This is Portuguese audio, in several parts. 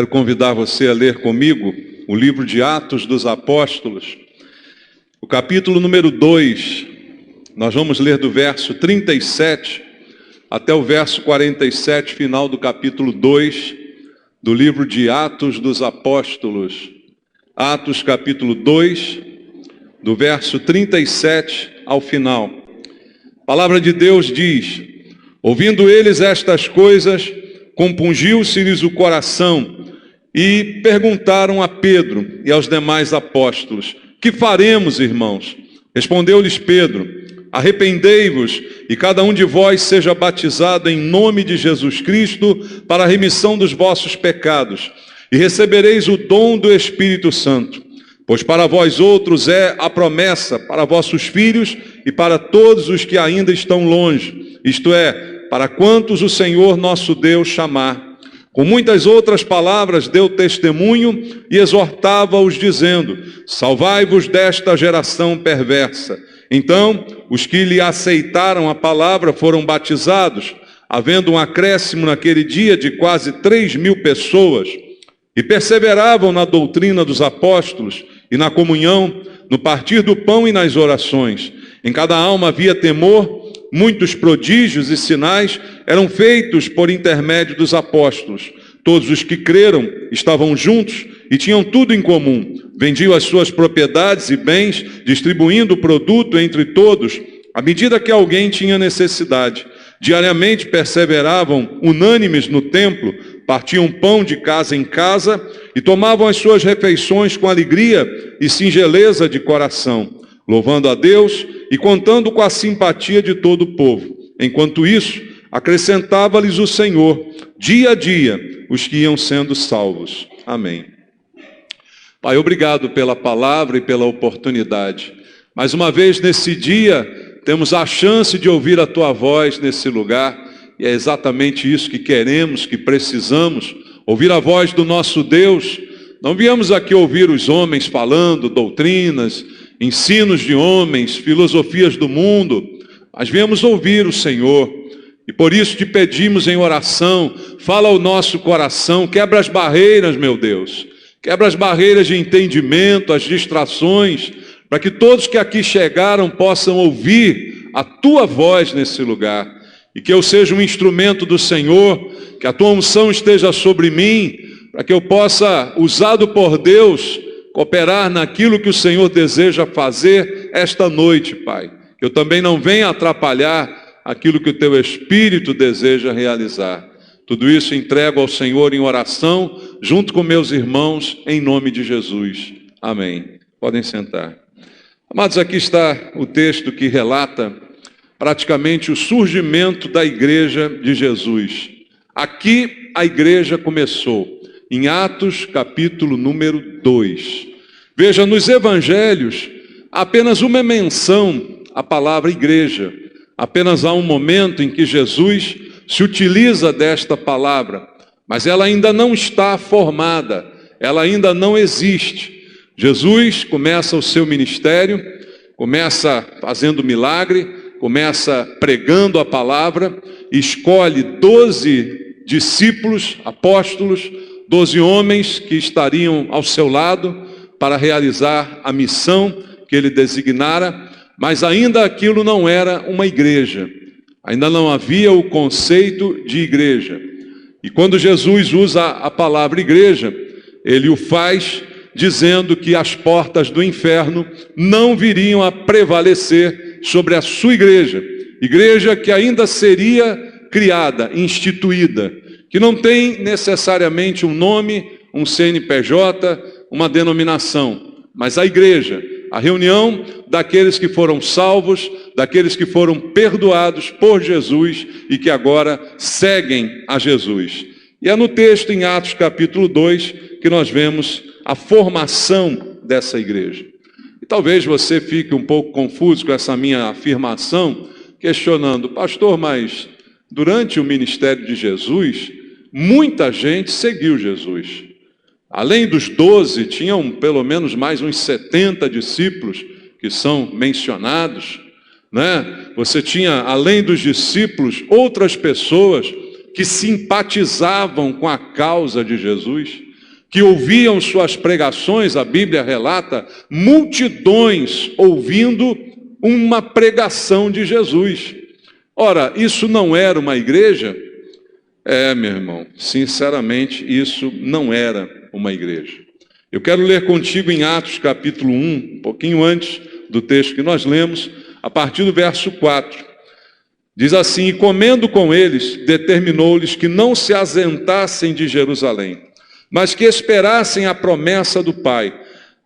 Quero convidar você a ler comigo o livro de Atos dos Apóstolos, o capítulo número 2. Nós vamos ler do verso 37 até o verso 47, final do capítulo 2 do livro de Atos dos Apóstolos. Atos capítulo 2, do verso 37 ao final. A palavra de Deus diz: ouvindo eles estas coisas, compungiu-se-lhes o coração e perguntaram a Pedro e aos demais apóstolos: que faremos, irmãos? Respondeu-lhes Pedro: arrependei-vos e cada um de vós seja batizado em nome de Jesus Cristo para a remissão dos vossos pecados, e recebereis o dom do Espírito Santo. Pois para vós outros é a promessa, para vossos filhos e para todos os que ainda estão longe, isto é, para quantos o Senhor nosso Deus chamar. Com muitas outras palavras deu testemunho e exortava-os dizendo: salvai-vos desta geração perversa. Então, os que lhe aceitaram a palavra foram batizados, havendo um acréscimo naquele dia de quase 3.000 pessoas, e perseveravam na doutrina dos apóstolos e na comunhão, no partir do pão e nas orações. Em cada alma havia temor. Muitos prodígios e sinais eram feitos por intermédio dos apóstolos. Todos os que creram estavam juntos e tinham tudo em comum. Vendiam as suas propriedades e bens, distribuindo o produto entre todos, à medida que alguém tinha necessidade. Diariamente perseveravam unânimes no templo, partiam pão de casa em casa e tomavam as suas refeições com alegria e singeleza de coração, louvando a Deus e contando com a simpatia de todo o povo. Enquanto isso, acrescentava-lhes o Senhor, dia a dia, os que iam sendo salvos. Amém. Pai, obrigado pela palavra e pela oportunidade. Mais uma vez nesse dia, temos a chance de ouvir a Tua voz nesse lugar, e é exatamente isso que queremos, que precisamos, ouvir a voz do nosso Deus. Não viemos aqui ouvir os homens falando doutrinas, ensinos de homens, filosofias do mundo, mas viemos ouvir o Senhor. E por isso te pedimos em oração, fala ao nosso coração, quebra as barreiras, meu Deus, quebra as barreiras de entendimento, as distrações, para que todos que aqui chegaram possam ouvir a Tua voz nesse lugar, e que eu seja um instrumento do Senhor, que a Tua unção esteja sobre mim, para que eu possa, usado por Deus, cooperar naquilo que o Senhor deseja fazer esta noite, Pai. Que eu também não venha atrapalhar aquilo que o Teu Espírito deseja realizar. Tudo isso entrego ao Senhor em oração, junto com meus irmãos, em nome de Jesus. Amém. Podem sentar. Amados, aqui está o texto que relata praticamente o surgimento da igreja de Jesus. Aqui a igreja começou. Em Atos, capítulo número 2. Veja, nos evangelhos, há apenas uma menção à palavra igreja. Apenas há um momento em que Jesus se utiliza desta palavra, mas ela ainda não está formada, ela ainda não existe. Jesus começa o seu ministério, começa fazendo milagre, começa pregando a palavra, escolhe 12 discípulos, apóstolos, 12 homens que estariam ao seu lado para realizar a missão que ele designara, mas ainda aquilo não era uma igreja, ainda não havia o conceito de igreja. E quando Jesus usa a palavra igreja, ele o faz dizendo que as portas do inferno não viriam a prevalecer sobre a sua igreja, igreja que ainda seria criada, instituída, que não tem necessariamente um nome, um CNPJ, uma denominação, mas a igreja, a reunião daqueles que foram salvos, daqueles que foram perdoados por Jesus e que agora seguem a Jesus. E é no texto em Atos capítulo 2 que nós vemos a formação dessa igreja. E talvez você fique um pouco confuso com essa minha afirmação, questionando: pastor, mas durante o ministério de Jesus, muita gente seguiu Jesus. Além dos 12, tinham pelo menos mais uns 70 discípulos que são mencionados, né? Você tinha, além dos discípulos, outras pessoas que simpatizavam com a causa de Jesus. que ouviam suas pregações, a Bíblia relata, multidões ouvindo uma pregação de Jesus. Ora, isso não era uma igreja? Meu irmão, sinceramente, isso não era uma igreja. Eu quero ler contigo em Atos capítulo 1, um pouquinho antes do texto que nós lemos, a partir do verso 4. Diz assim: e comendo com eles, determinou-lhes que não se ausentassem de Jerusalém, mas que esperassem a promessa do Pai,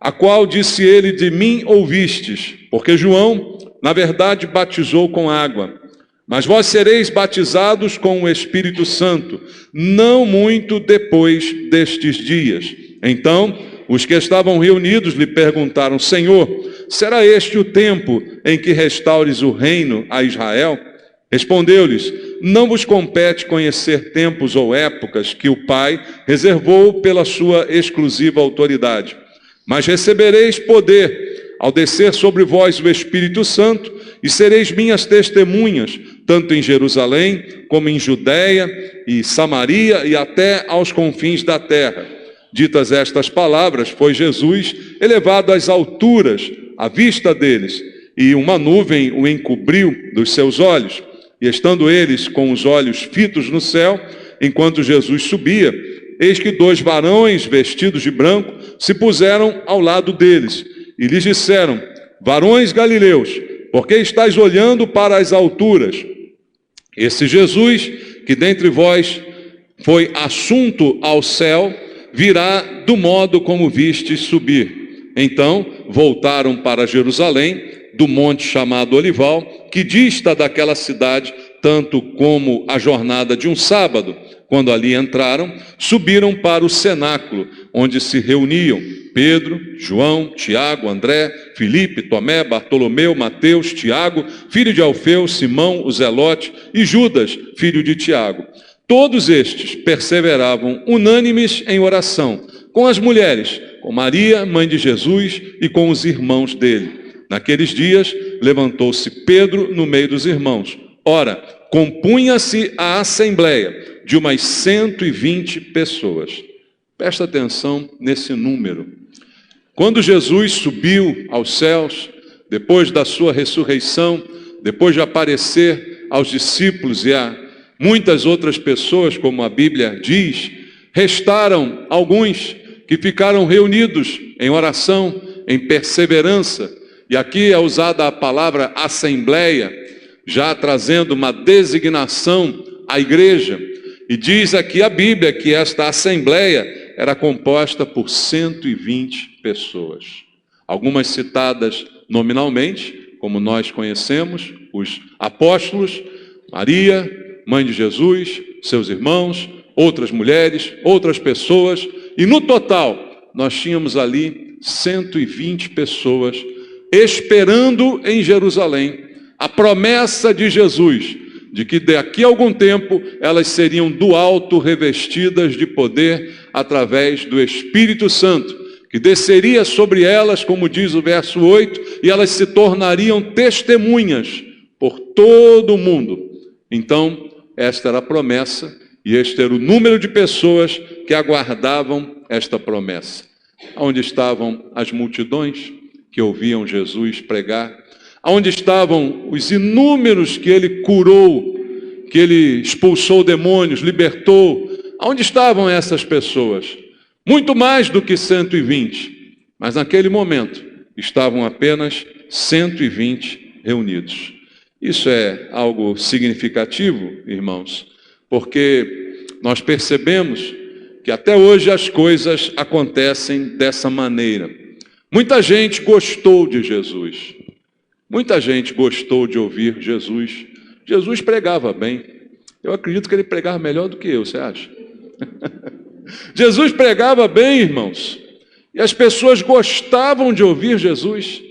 a qual disse ele: de mim ouvistes, porque João, na verdade, batizou com água, mas vós sereis batizados com o Espírito Santo, não muito depois destes dias. Então, os que estavam reunidos lhe perguntaram: Senhor, será este o tempo em que restaures o reino a Israel? Respondeu-lhes: não vos compete conhecer tempos ou épocas que o Pai reservou pela sua exclusiva autoridade, mas recebereis poder ao descer sobre vós o Espírito Santo, e sereis minhas testemunhas, tanto em Jerusalém, como em Judeia e Samaria e até aos confins da terra. Ditas estas palavras, foi Jesus elevado às alturas, à vista deles, e uma nuvem o encobriu dos seus olhos. E estando eles com os olhos fitos no céu, enquanto Jesus subia, eis que 2 varões vestidos de branco se puseram ao lado deles, e lhes disseram: varões galileus, por que estáis olhando para as alturas? Esse Jesus, que dentre vós foi assunto ao céu, virá do modo como vistes subir. Então voltaram para Jerusalém, do monte chamado Olival, que dista daquela cidade, tanto como a jornada de um sábado. Quando ali entraram, subiram para o cenáculo, onde se reuniam Pedro, João, Tiago, André, Filipe, Tomé, Bartolomeu, Mateus, Tiago, filho de Alfeu, Simão, o Zelote, e Judas, filho de Tiago. Todos estes perseveravam unânimes em oração, com as mulheres, com Maria, mãe de Jesus, e com os irmãos dele. Naqueles dias, levantou-se Pedro no meio dos irmãos. Ora, compunha-se a assembleia de umas 120 pessoas. Presta atenção nesse número. Quando Jesus subiu aos céus, depois da sua ressurreição, depois de aparecer aos discípulos e a muitas outras pessoas, como a Bíblia diz, restaram alguns que ficaram reunidos em oração, em perseverança. E aqui é usada a palavra assembleia, já trazendo uma designação à igreja. E diz aqui a Bíblia que esta assembleia era composta por 120 pessoas. Algumas citadas nominalmente, como nós conhecemos, os apóstolos, Maria, mãe de Jesus, seus irmãos, outras mulheres, outras pessoas. E no total, nós tínhamos ali 120 pessoas esperando em Jerusalém a promessa de Jesus, de que daqui a algum tempo elas seriam do alto revestidas de poder através do Espírito Santo, que desceria sobre elas, como diz o verso 8, e elas se tornariam testemunhas por todo o mundo. Então, esta era a promessa, e este era o número de pessoas que aguardavam esta promessa. Onde estavam as multidões que ouviam Jesus pregar? Onde estavam os inúmeros que ele curou, que ele expulsou demônios, libertou? Onde estavam essas pessoas? Muito mais do que 120, mas naquele momento estavam apenas 120 reunidos. Isso é algo significativo, irmãos, porque nós percebemos que até hoje as coisas acontecem dessa maneira. Muita gente gostou de Jesus. Muita gente gostou de ouvir Jesus. Jesus pregava bem. Eu acredito que ele pregava melhor do que eu, você acha? Jesus pregava bem, irmãos. E as pessoas gostavam de ouvir Jesus.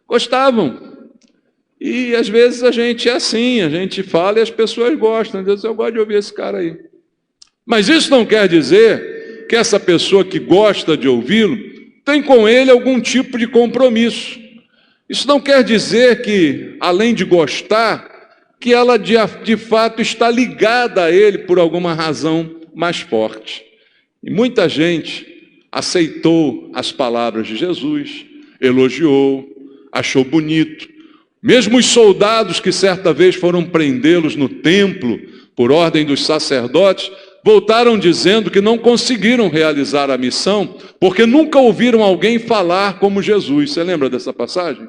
Gostavam. E às vezes a gente é assim, a gente fala e as pessoas gostam. Deus, eu gosto de ouvir esse cara aí. Mas isso não quer dizer que essa pessoa que gosta de ouvi-lo tem com ele algum tipo de compromisso. Isso não quer dizer que, além de gostar, que ela de fato está ligada a ele por alguma razão mais forte. E muita gente aceitou as palavras de Jesus, elogiou, achou bonito. Mesmo os soldados que certa vez foram prendê-los no templo, por ordem dos sacerdotes, voltaram dizendo que não conseguiram realizar a missão, porque nunca ouviram alguém falar como Jesus. Você lembra dessa passagem?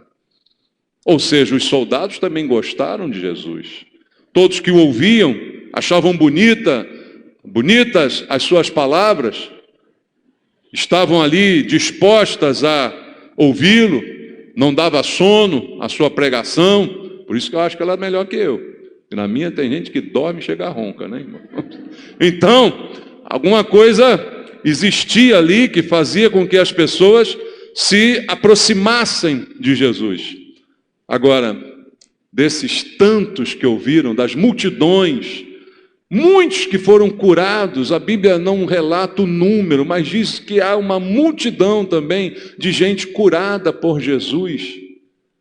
Ou seja, os soldados também gostaram de Jesus. Todos que o ouviam achavam bonitas as suas palavras, estavam ali dispostas a ouvi-lo, não dava sono a sua pregação. Por isso que eu acho que ela é melhor que eu. E na minha tem gente que dorme e chega ronca, né, irmão? Então, alguma coisa existia ali que fazia com que as pessoas se aproximassem de Jesus. Agora, desses tantos que ouviram, das multidões, muitos que foram curados, a Bíblia não relata o número, mas diz que há uma multidão também de gente curada por Jesus.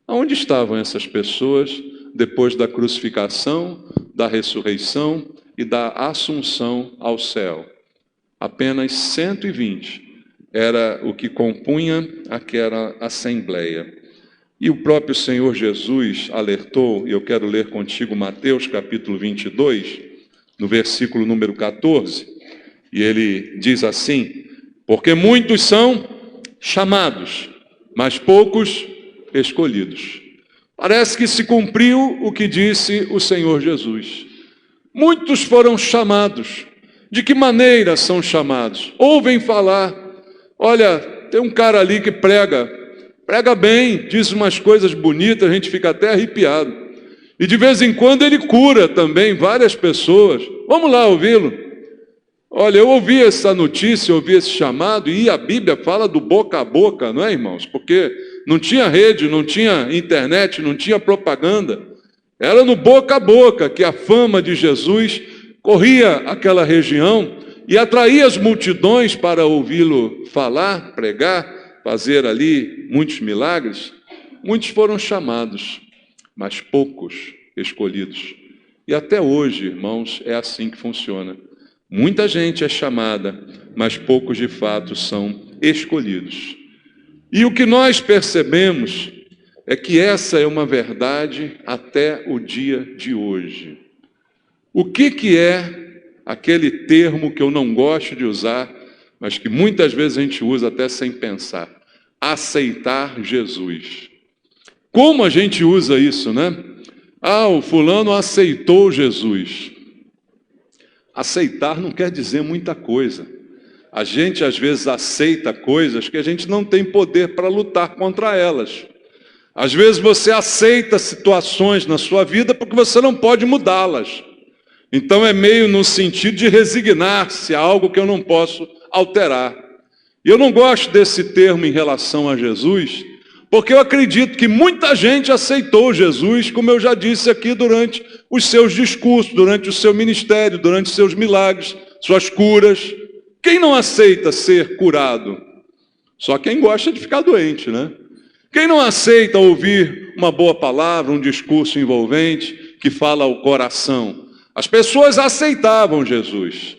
Aonde estavam essas pessoas depois da crucificação, da ressurreição e da assunção ao céu? Apenas 120 era o que compunha aquela assembleia. E o próprio Senhor Jesus alertou, e eu quero ler contigo Mateus capítulo 22, no versículo número 14, e ele diz assim: porque muitos são chamados, mas poucos escolhidos. Parece que se cumpriu o que disse o Senhor Jesus. Muitos foram chamados. De que maneira são chamados? Ouvem falar, olha, tem um cara ali que prega bem, diz umas coisas bonitas, a gente fica até arrepiado. E de vez em quando ele cura também várias pessoas. Vamos lá ouvi-lo. Olha, eu ouvi essa notícia, ouvi esse chamado, e a Bíblia fala do boca a boca, não é, irmãos? Porque não tinha rede, não tinha internet, não tinha propaganda. Era no boca a boca que a fama de Jesus corria aquela região e atraía as multidões para ouvi-lo falar, pregar, fazer ali muitos milagres. Muitos foram chamados, mas poucos escolhidos. E até hoje, irmãos, é assim que funciona. Muita gente é chamada, mas poucos de fato são escolhidos. E o que nós percebemos é que essa é uma verdade até o dia de hoje. O que é aquele termo que eu não gosto de usar, mas que muitas vezes a gente usa até sem pensar? Aceitar Jesus. Como a gente usa isso, né? Ah, o fulano aceitou Jesus. Aceitar não quer dizer muita coisa. A gente às vezes aceita coisas que a gente não tem poder para lutar contra elas. Às vezes você aceita situações na sua vida porque você não pode mudá-las. Então é meio no sentido de resignar-se a algo que eu não posso alterar. E eu não gosto desse termo em relação a Jesus, porque eu acredito que muita gente aceitou Jesus, como eu já disse aqui, durante os seus discursos, durante o seu ministério, durante os seus milagres, suas curas. Quem não aceita ser curado? Só quem gosta de ficar doente, né? Quem não aceita ouvir uma boa palavra, um discurso envolvente, que fala ao coração? As pessoas aceitavam Jesus.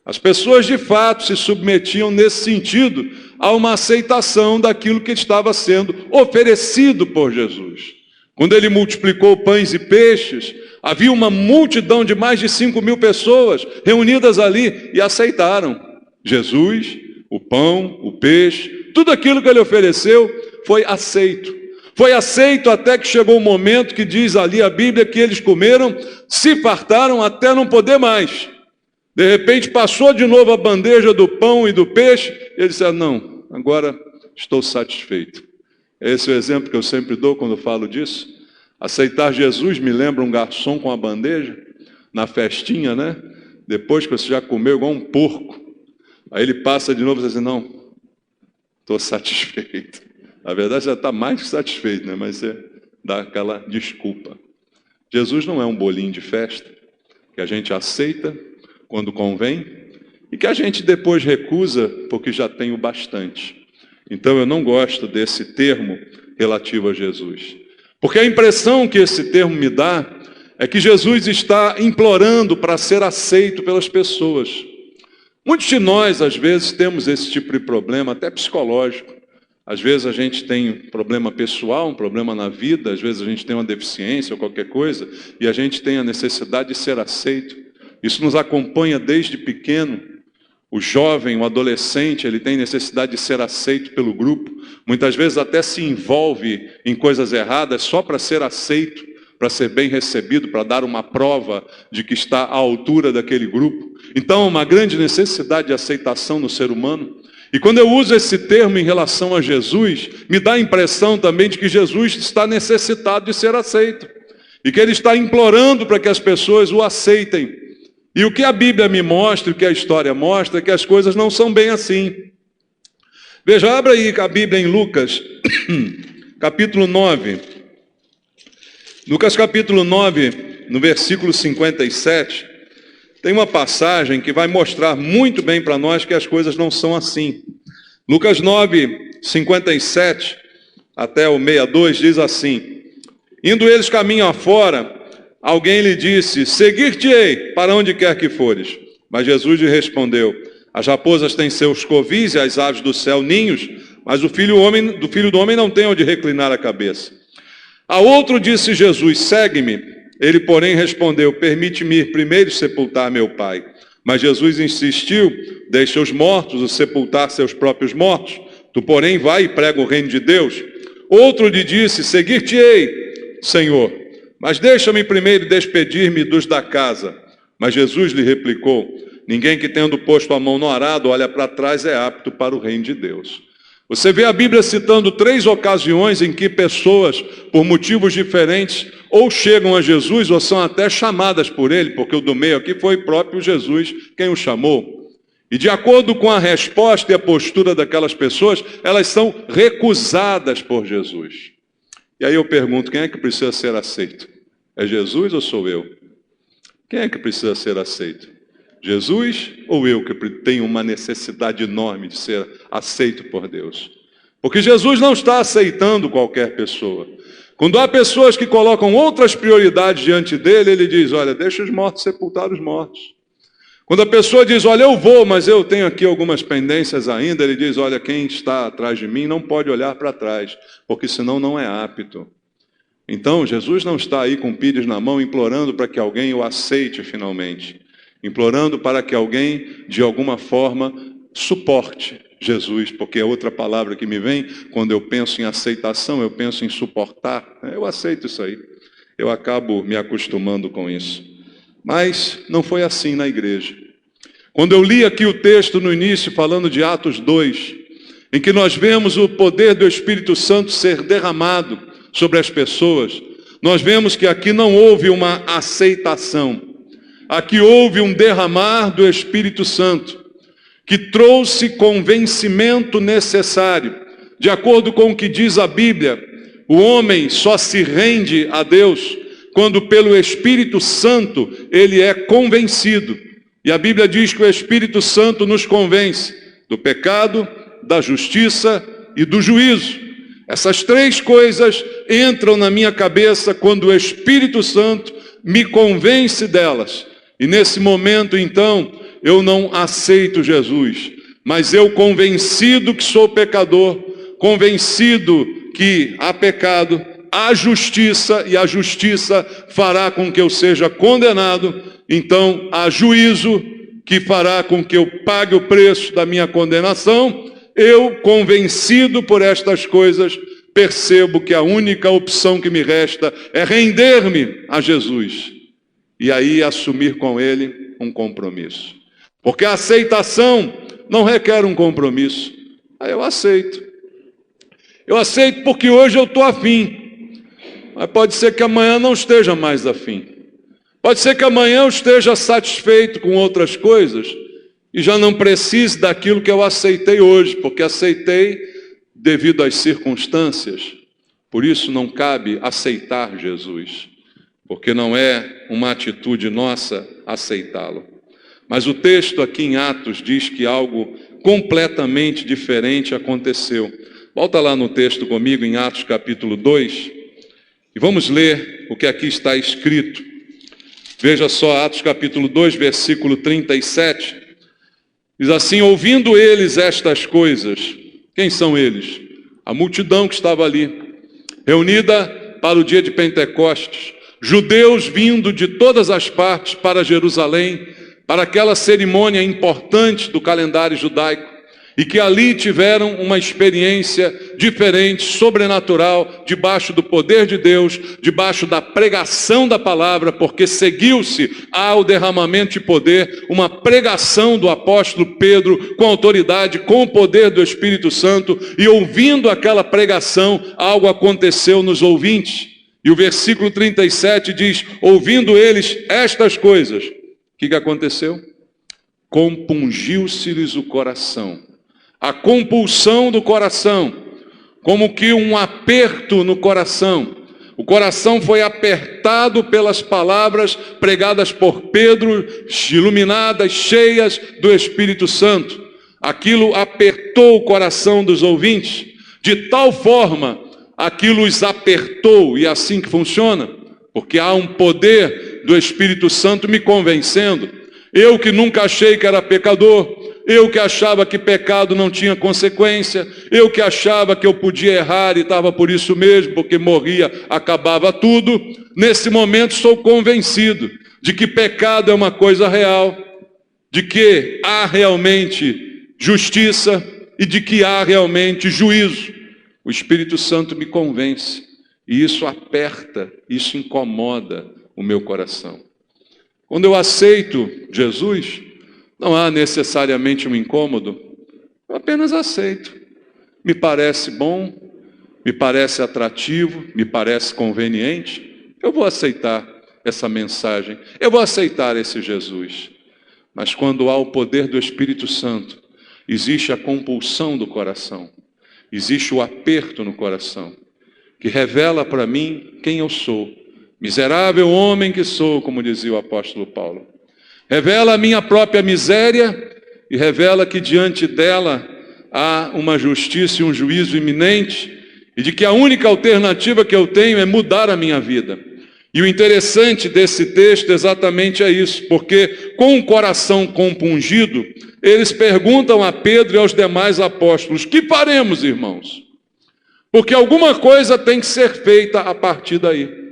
As pessoas de fato se submetiam nesse sentido a uma aceitação daquilo que estava sendo oferecido por Jesus. Quando ele multiplicou pães e peixes, havia uma multidão de mais de 5.000 pessoas reunidas ali e aceitaram Jesus, o pão, o peixe, tudo aquilo que ele ofereceu foi aceito. Foi aceito até que chegou o momento que diz ali a Bíblia que eles comeram, se fartaram até não poder mais. De repente passou de novo a bandeja do pão e do peixe, e eles disseram: não, agora estou satisfeito. Esse é o exemplo que eu sempre dou quando falo disso. Aceitar Jesus me lembra um garçom com a bandeja, na festinha, né? Depois que você já comeu igual um porco. Aí ele passa de novo e diz assim: não, estou satisfeito. Na verdade já está mais que satisfeito, né? Mas você dá aquela desculpa. Jesus não é um bolinho de festa, que a gente aceita quando convém, e que a gente depois recusa porque já tem o bastante. Então eu não gosto desse termo relativo a Jesus. Porque a impressão que esse termo me dá é que Jesus está implorando para ser aceito pelas pessoas. Muitos de nós, às vezes, temos esse tipo de problema, até psicológico. Às vezes a gente tem um problema pessoal, um problema na vida, às vezes a gente tem uma deficiência ou qualquer coisa, e a gente tem a necessidade de ser aceito. Isso nos acompanha desde pequeno. O jovem, o adolescente, ele tem necessidade de ser aceito pelo grupo. Muitas vezes até se envolve em coisas erradas só para ser aceito, para ser bem recebido, para dar uma prova de que está à altura daquele grupo. Então, uma grande necessidade de aceitação no ser humano. E quando eu uso esse termo em relação a Jesus, me dá a impressão também de que Jesus está necessitado de ser aceito. E que ele está implorando para que as pessoas o aceitem. E o que a Bíblia me mostra, o que a história mostra, é que as coisas não são bem assim. Veja, abra aí a Bíblia em Lucas, capítulo 9. Lucas capítulo 9, no versículo 57, tem uma passagem que vai mostrar muito bem para nós que as coisas não são assim. Lucas 9, 57 até o 62 diz assim: indo eles caminho afora, alguém lhe disse: seguir-te-ei para onde quer que fores. Mas Jesus lhe respondeu: as raposas têm seus covis e as aves do céu ninhos, mas o filho do homem não tem onde reclinar a cabeça. A outro disse Jesus: segue-me. Ele, porém, respondeu: permite-me ir primeiro sepultar meu pai. Mas Jesus insistiu: deixa os mortos sepultar seus próprios mortos. Tu, porém, vai e prega o reino de Deus. Outro lhe disse: seguir-te-ei, Senhor, mas deixa-me primeiro despedir-me dos da casa. Mas Jesus lhe replicou: ninguém que tendo posto a mão no arado olha para trás é apto para o reino de Deus. Você vê a Bíblia citando 3 ocasiões em que pessoas, por motivos diferentes, ou chegam a Jesus ou são até chamadas por ele, porque o do meio aqui foi próprio Jesus quem o chamou. E de acordo com a resposta e a postura daquelas pessoas, elas são recusadas por Jesus. E aí eu pergunto, quem é que precisa ser aceito? É Jesus ou sou eu? Quem é que precisa ser aceito? Jesus ou eu que tenho uma necessidade enorme de ser aceito por Deus? Porque Jesus não está aceitando qualquer pessoa. Quando há pessoas que colocam outras prioridades diante dele, ele diz: olha, deixa os mortos sepultar os mortos. Quando a pessoa diz: olha, eu vou, mas eu tenho aqui algumas pendências ainda, ele diz: olha, quem está atrás de mim não pode olhar para trás, porque senão não é apto. Então, Jesus não está aí com pires na mão, implorando para que alguém o aceite finalmente. Implorando para que alguém, de alguma forma, suporte Jesus, porque é outra palavra que me vem, quando eu penso em aceitação, eu penso em suportar. Eu aceito isso aí, eu acabo me acostumando com isso. Mas não foi assim na igreja. Quando eu li aqui o texto no início, falando de Atos 2, em que nós vemos o poder do Espírito Santo ser derramado sobre as pessoas, nós vemos que aqui não houve uma aceitação. Aqui houve um derramar do Espírito Santo, que trouxe convencimento necessário. De acordo com o que diz a Bíblia, o homem só se rende a Deus quando pelo Espírito Santo ele é convencido. E a Bíblia diz que o Espírito Santo nos convence do pecado, da justiça e do juízo. Essas 3 coisas entram na minha cabeça quando o Espírito Santo me convence delas. E nesse momento, então, eu não aceito Jesus, mas eu, convencido que sou pecador, convencido que há pecado, há justiça, e a justiça fará com que eu seja condenado, então há juízo que fará com que eu pague o preço da minha condenação. Eu, convencido por estas coisas, percebo que a única opção que me resta é render-me a Jesus. E aí assumir com ele um compromisso. Porque a aceitação não requer um compromisso. Aí eu aceito. Eu aceito porque hoje eu estou afim. Mas pode ser que amanhã não esteja mais afim. Pode ser que amanhã eu esteja satisfeito com outras coisas e já não precise daquilo que eu aceitei hoje, porque aceitei devido às circunstâncias. Por isso não cabe aceitar Jesus, porque não é uma atitude nossa aceitá-lo. Mas o texto aqui em Atos diz que algo completamente diferente aconteceu. Volta lá no texto comigo em Atos capítulo 2 e vamos ler o que aqui está escrito. Veja só, Atos capítulo 2, versículo 37. Diz assim: ouvindo eles estas coisas. Quem são eles? A multidão que estava ali, reunida para o dia de Pentecostes. Judeus vindo de todas as partes para Jerusalém, para aquela cerimônia importante do calendário judaico, e que ali tiveram uma experiência diferente, sobrenatural, debaixo do poder de Deus, debaixo da pregação da palavra, porque seguiu-se ao derramamento de poder, uma pregação do apóstolo Pedro, com autoridade, com o poder do Espírito Santo, e ouvindo aquela pregação, algo aconteceu nos ouvintes. E o versículo 37 diz: ouvindo eles estas coisas, o que aconteceu? Compungiu-se-lhes o coração. A compulsão do coração, como que um aperto no coração. O coração foi apertado pelas palavras pregadas por Pedro, iluminadas, cheias do Espírito Santo. Aquilo apertou o coração dos ouvintes, de tal forma, aquilo os apertou, e é assim que funciona, porque há um poder do Espírito Santo me convencendo. Eu que nunca achei que era pecador, eu que achava que pecado não tinha consequência, eu que achava que eu podia errar e estava por isso mesmo, porque morria, acabava tudo. Nesse momento sou convencido de que pecado é uma coisa real, de que há realmente justiça e de que há realmente juízo. O Espírito Santo me convence, e isso aperta, isso incomoda o meu coração. Quando eu aceito Jesus, não há necessariamente um incômodo, eu apenas aceito. Me parece bom, me parece atrativo, me parece conveniente, eu vou aceitar essa mensagem, eu vou aceitar esse Jesus. Mas quando há o poder do Espírito Santo, existe a compulsão do coração, existe o aperto no coração, que revela para mim quem eu sou. Miserável homem que sou, como dizia o apóstolo Paulo. Revela a minha própria miséria e revela que diante dela há uma justiça e um juízo iminente, e de que a única alternativa que eu tenho é mudar a minha vida. E o interessante desse texto exatamente é isso, porque com o coração compungido, eles perguntam a Pedro e aos demais apóstolos: que faremos, irmãos? Porque alguma coisa tem que ser feita a partir daí.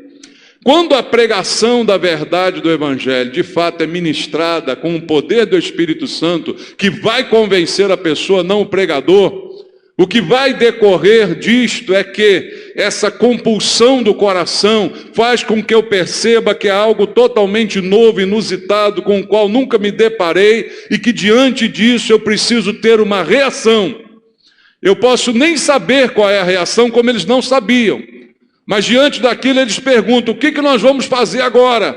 Quando a pregação da verdade do Evangelho de fato é ministrada com o poder do Espírito Santo, que vai convencer a pessoa, não o pregador, o que vai decorrer disto é que essa compulsão do coração faz com que eu perceba que é algo totalmente novo, inusitado, com o qual nunca me deparei, e que diante disso eu preciso ter uma reação. Eu posso nem saber qual é a reação, como eles não sabiam. Mas diante daquilo eles perguntam: o que nós vamos fazer agora?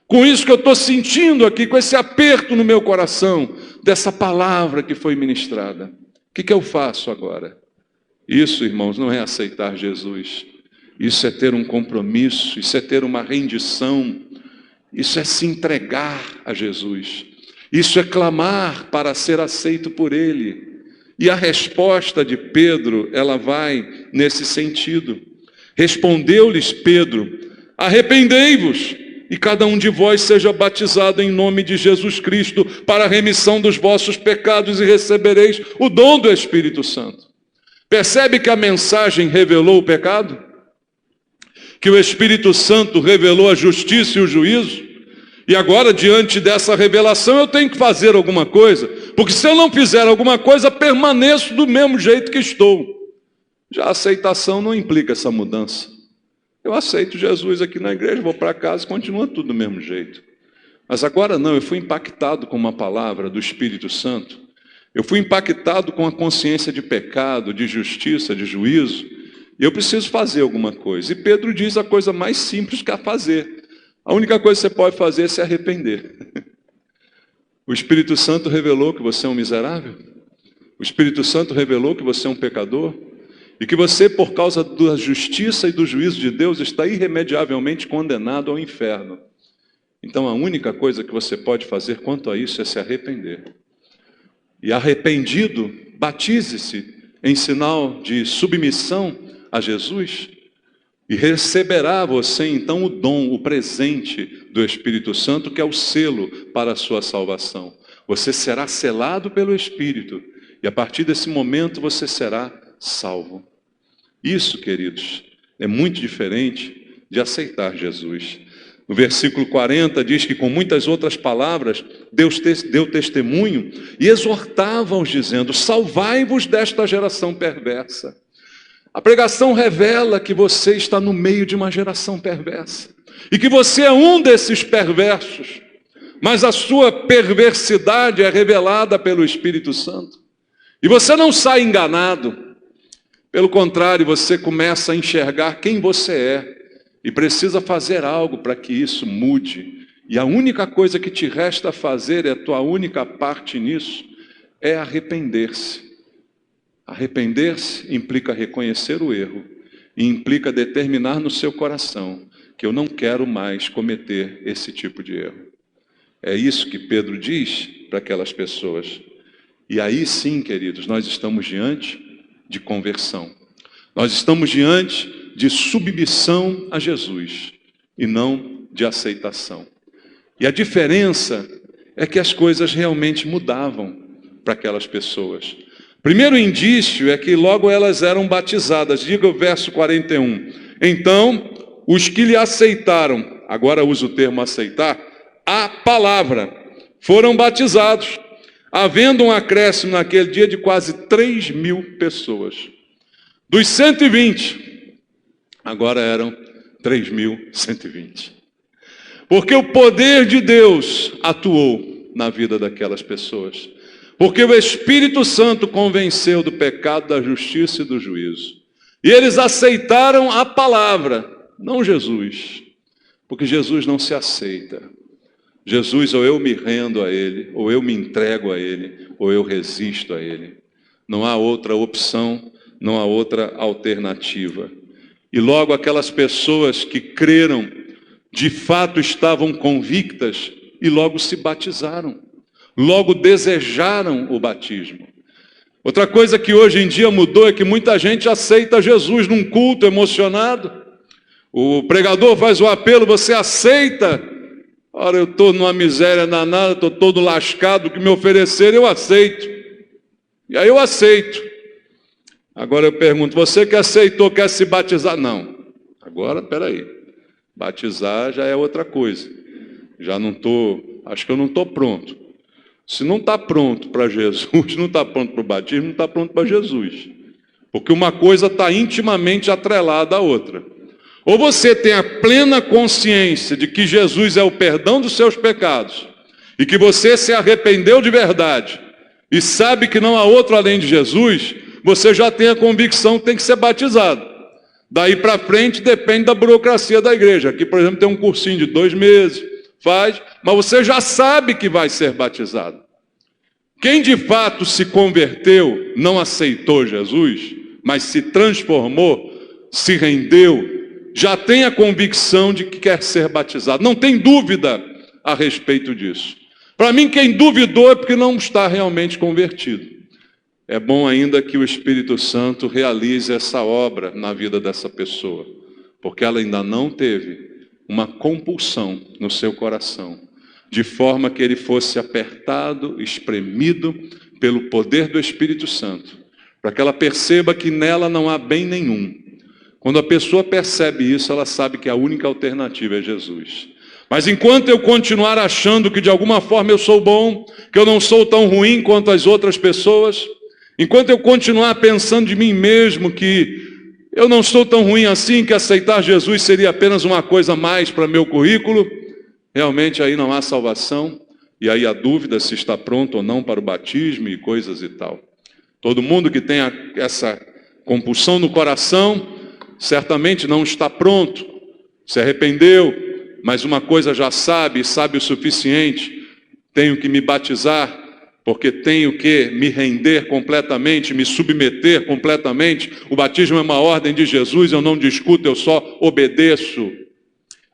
Com isso que eu estou sentindo aqui, com esse aperto no meu coração, dessa palavra que foi ministrada. O que eu faço agora? Isso, irmãos, não é aceitar Jesus. Isso é ter um compromisso, isso é ter uma rendição, isso é se entregar a Jesus. Isso é clamar para ser aceito por Ele. E a resposta de Pedro, ela vai nesse sentido. Respondeu-lhes Pedro: arrependei-vos, e cada um de vós seja batizado em nome de Jesus Cristo, para a remissão dos vossos pecados, e recebereis o dom do Espírito Santo. Percebe que a mensagem revelou o pecado? Que o Espírito Santo revelou a justiça e o juízo? E agora, diante dessa revelação, eu tenho que fazer alguma coisa, porque se eu não fizer alguma coisa, permaneço do mesmo jeito que estou. Já a aceitação não implica essa mudança. Eu aceito Jesus aqui na igreja, vou para casa e continua tudo do mesmo jeito. Mas agora não, eu fui impactado com uma palavra do Espírito Santo. Eu fui impactado com a consciência de pecado, de justiça, de juízo. E eu preciso fazer alguma coisa. E Pedro diz a coisa mais simples que é fazer. A única coisa que você pode fazer é se arrepender. O Espírito Santo revelou que você é um miserável. O Espírito Santo revelou que você é um pecador. E que você, por causa da justiça e do juízo de Deus, está irremediavelmente condenado ao inferno. Então a única coisa que você pode fazer quanto a isso é se arrepender. E arrependido, batize-se em sinal de submissão a Jesus, e receberá você então o dom, o presente do Espírito Santo, que é o selo para a sua salvação. Você será selado pelo Espírito e a partir desse momento você será salvo. Isso, queridos, é muito diferente de aceitar Jesus. No versículo 40 diz que com muitas outras palavras, Deus deu testemunho e exortava-os dizendo: salvai-vos desta geração perversa. A pregação revela que você está no meio de uma geração perversa e que você é um desses perversos, mas a sua perversidade é revelada pelo Espírito Santo e você não sai enganado. Pelo contrário, você começa a enxergar quem você é e precisa fazer algo para que isso mude. E a única coisa que te resta fazer, a tua única parte nisso, é arrepender-se. Arrepender-se implica reconhecer o erro e implica determinar no seu coração que eu não quero mais cometer esse tipo de erro. É isso que Pedro diz para aquelas pessoas. E aí sim, queridos, nós estamos diante de conversão. Nós estamos diante de submissão a Jesus e não de aceitação. E a diferença é que as coisas realmente mudavam para aquelas pessoas. Primeiro indício é que logo elas eram batizadas. Diga o verso 41. Então, os que lhe aceitaram, agora uso o termo aceitar, a palavra, foram batizados, havendo um acréscimo naquele dia de quase 3.000 pessoas. Dos 120, agora eram 3.120. Porque o poder de Deus atuou na vida daquelas pessoas. Porque o Espírito Santo convenceu do pecado, da justiça e do juízo. E eles aceitaram a palavra, não Jesus. Porque Jesus não se aceita. Jesus, ou eu me rendo a Ele, ou eu me entrego a Ele, ou eu resisto a Ele. Não há outra opção, não há outra alternativa. E logo aquelas pessoas que creram, de fato estavam convictas e logo se batizaram. Logo desejaram o batismo. Outra coisa que hoje em dia mudou é que muita gente aceita Jesus num culto emocionado. O pregador faz o apelo, você aceita? Ora, eu estou numa miséria danada, estou todo lascado, o que me oferecer eu aceito. E aí eu aceito. Agora eu pergunto, você que aceitou, quer se batizar? Não. Agora, peraí. Batizar já é outra coisa. Já não estou, acho que eu não estou pronto. Se não está pronto para Jesus, não está pronto para o batismo, não está pronto para Jesus. Porque uma coisa está intimamente atrelada à outra. Ou você tem a plena consciência de que Jesus é o perdão dos seus pecados, e que você se arrependeu de verdade, e sabe que não há outro além de Jesus, você já tem a convicção que tem que ser batizado. Daí para frente depende da burocracia da igreja. Aqui, por exemplo, tem um cursinho de 2 meses, faz, mas você já sabe que vai ser batizado. Quem de fato se converteu, não aceitou Jesus, mas se transformou, se rendeu, já tem a convicção de que quer ser batizado. Não tem dúvida a respeito disso. Para mim, quem duvidou é porque não está realmente convertido. É bom ainda que o Espírito Santo realize essa obra na vida dessa pessoa, porque ela ainda não teve uma compulsão no seu coração, de forma que ele fosse apertado, espremido pelo poder do Espírito Santo, para que ela perceba que nela não há bem nenhum. Quando a pessoa percebe isso, ela sabe que a única alternativa é Jesus. Mas enquanto eu continuar achando que de alguma forma eu sou bom, que eu não sou tão ruim quanto as outras pessoas, enquanto eu continuar pensando de mim mesmo que eu não sou tão ruim assim, que aceitar Jesus seria apenas uma coisa a mais para meu currículo, realmente aí não há salvação, e aí a dúvida se está pronto ou não para o batismo e coisas e tal. Todo mundo que tem essa compulsão no coração, certamente não está pronto, se arrependeu, mas uma coisa já sabe, e sabe o suficiente, tenho que me batizar, porque tenho que me render completamente, me submeter completamente. O batismo é uma ordem de Jesus, eu não discuto, eu só obedeço.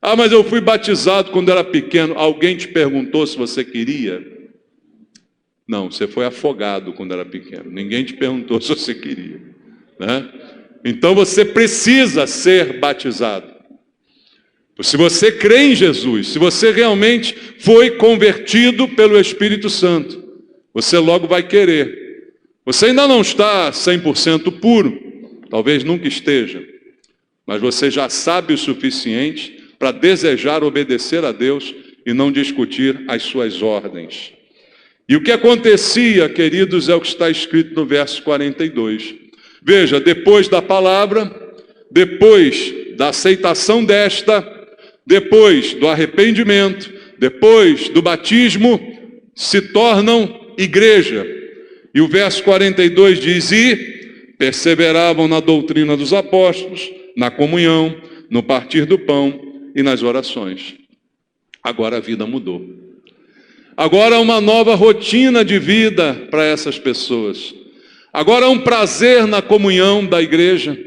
Ah, mas eu fui batizado quando era pequeno. Alguém te perguntou se você queria? Não, você foi afogado quando era pequeno. Ninguém te perguntou se você queria, né? Então você precisa ser batizado. Se você crê em Jesus, se você realmente foi convertido pelo Espírito Santo, você logo vai querer. Você ainda não está 100% puro, talvez nunca esteja, mas você já sabe o suficiente para desejar obedecer a Deus e não discutir as suas ordens. E o que acontecia, queridos, é o que está escrito no verso 42. Veja, depois da palavra, depois da aceitação desta, depois do arrependimento, depois do batismo, se tornam igreja. E o verso 42 diz: e perseveravam na doutrina dos apóstolos, na comunhão, no partir do pão e nas orações. Agora a vida mudou. Agora há uma nova rotina de vida para essas pessoas. Agora há um prazer na comunhão da igreja.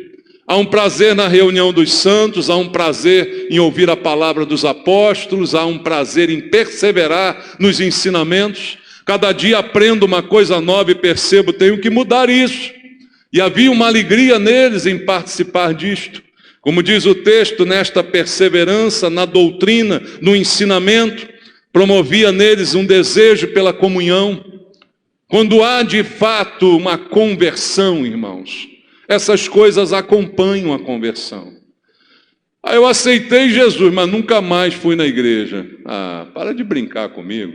Há um prazer na reunião dos santos, há um prazer em ouvir a palavra dos apóstolos, há um prazer em perseverar nos ensinamentos. Cada dia aprendo uma coisa nova e percebo, tenho que mudar isso. E havia uma alegria neles em participar disto. Como diz o texto, nesta perseverança, na doutrina, no ensinamento, promovia neles um desejo pela comunhão. Quando há de fato uma conversão, irmãos, essas coisas acompanham a conversão. Eu aceitei Jesus, mas nunca mais fui na igreja. Para de brincar comigo.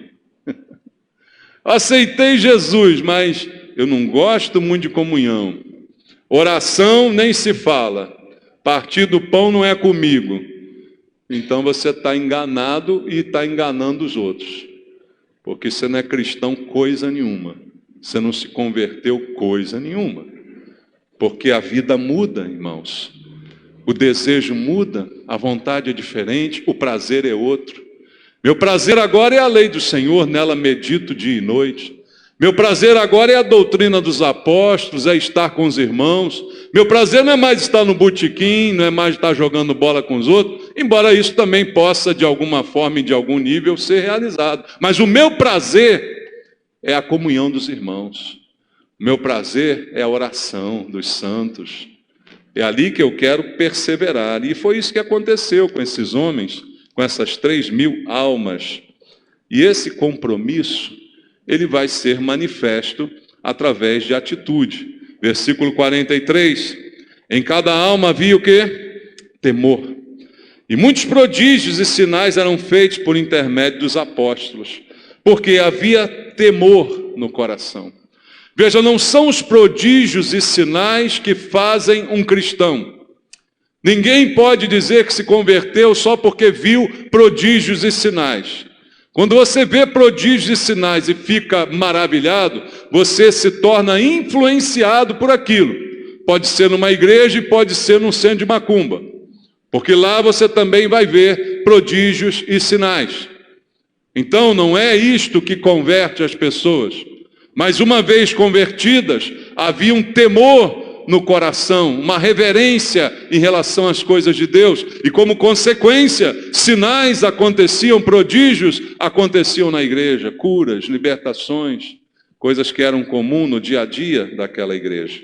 Aceitei Jesus, mas eu não gosto muito de comunhão. Oração nem se fala. Partir do pão não é comigo. Então você está enganado e está enganando os outros. Porque você não é cristão coisa nenhuma. Você não se converteu coisa nenhuma. Porque a vida muda, irmãos. O desejo muda, a vontade é diferente, o prazer é outro. Meu prazer agora é a lei do Senhor, nela medito dia e noite. Meu prazer agora é a doutrina dos apóstolos, é estar com os irmãos. Meu prazer não é mais estar no botequim, não é mais estar jogando bola com os outros, embora isso também possa, de alguma forma e de algum nível, ser realizado. Mas o meu prazer é a comunhão dos irmãos. O meu prazer é a oração dos santos. É ali que eu quero perseverar. E foi isso que aconteceu com esses homens, com essas 3.000 almas. E esse compromisso, ele vai ser manifesto através de atitude. Versículo 43. Em cada alma havia o quê? Temor. E muitos prodígios e sinais eram feitos por intermédio dos apóstolos, porque havia temor no coração. Veja, não são os prodígios e sinais que fazem um cristão. Ninguém pode dizer que se converteu só porque viu prodígios e sinais. Quando você vê prodígios e sinais e fica maravilhado, você se torna influenciado por aquilo. Pode ser numa igreja e pode ser num centro de macumba. Porque lá você também vai ver prodígios e sinais. Então não é isto que converte as pessoas. Mas uma vez convertidas, havia um temor no coração, uma reverência em relação às coisas de Deus. E como consequência, sinais aconteciam, prodígios aconteciam na igreja, curas, libertações, coisas que eram comuns no dia a dia daquela igreja.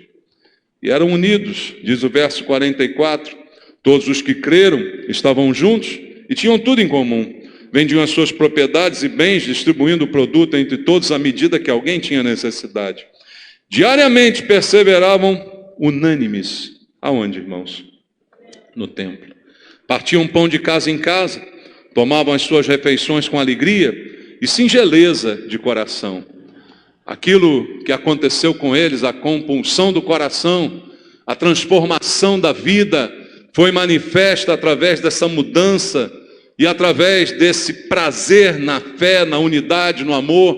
E eram unidos, diz o verso 44, todos os que creram estavam juntos e tinham tudo em comum. Vendiam as suas propriedades e bens, distribuindo o produto entre todos à medida que alguém tinha necessidade. Diariamente perseveravam unânimes. Aonde, irmãos? No templo. Partiam pão de casa em casa, tomavam as suas refeições com alegria e singeleza de coração. Aquilo que aconteceu com eles, a compulsão do coração, a transformação da vida, foi manifesta através dessa mudança e através desse prazer na fé, na unidade, no amor,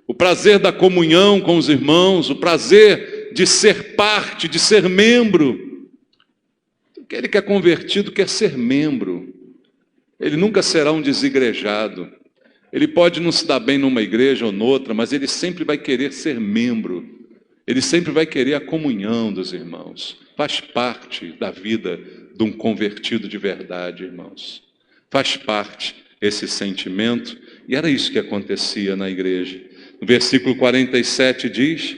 o prazer da comunhão com os irmãos, o prazer de ser parte, de ser membro. Aquele que é convertido quer ser membro. Ele nunca será um desigrejado. Ele pode não se dar bem numa igreja ou noutra, mas ele sempre vai querer ser membro. Ele sempre vai querer a comunhão dos irmãos. Faz parte da vida de um convertido de verdade, irmãos. Faz parte esse sentimento, e era isso que acontecia na igreja. No versículo 47 diz: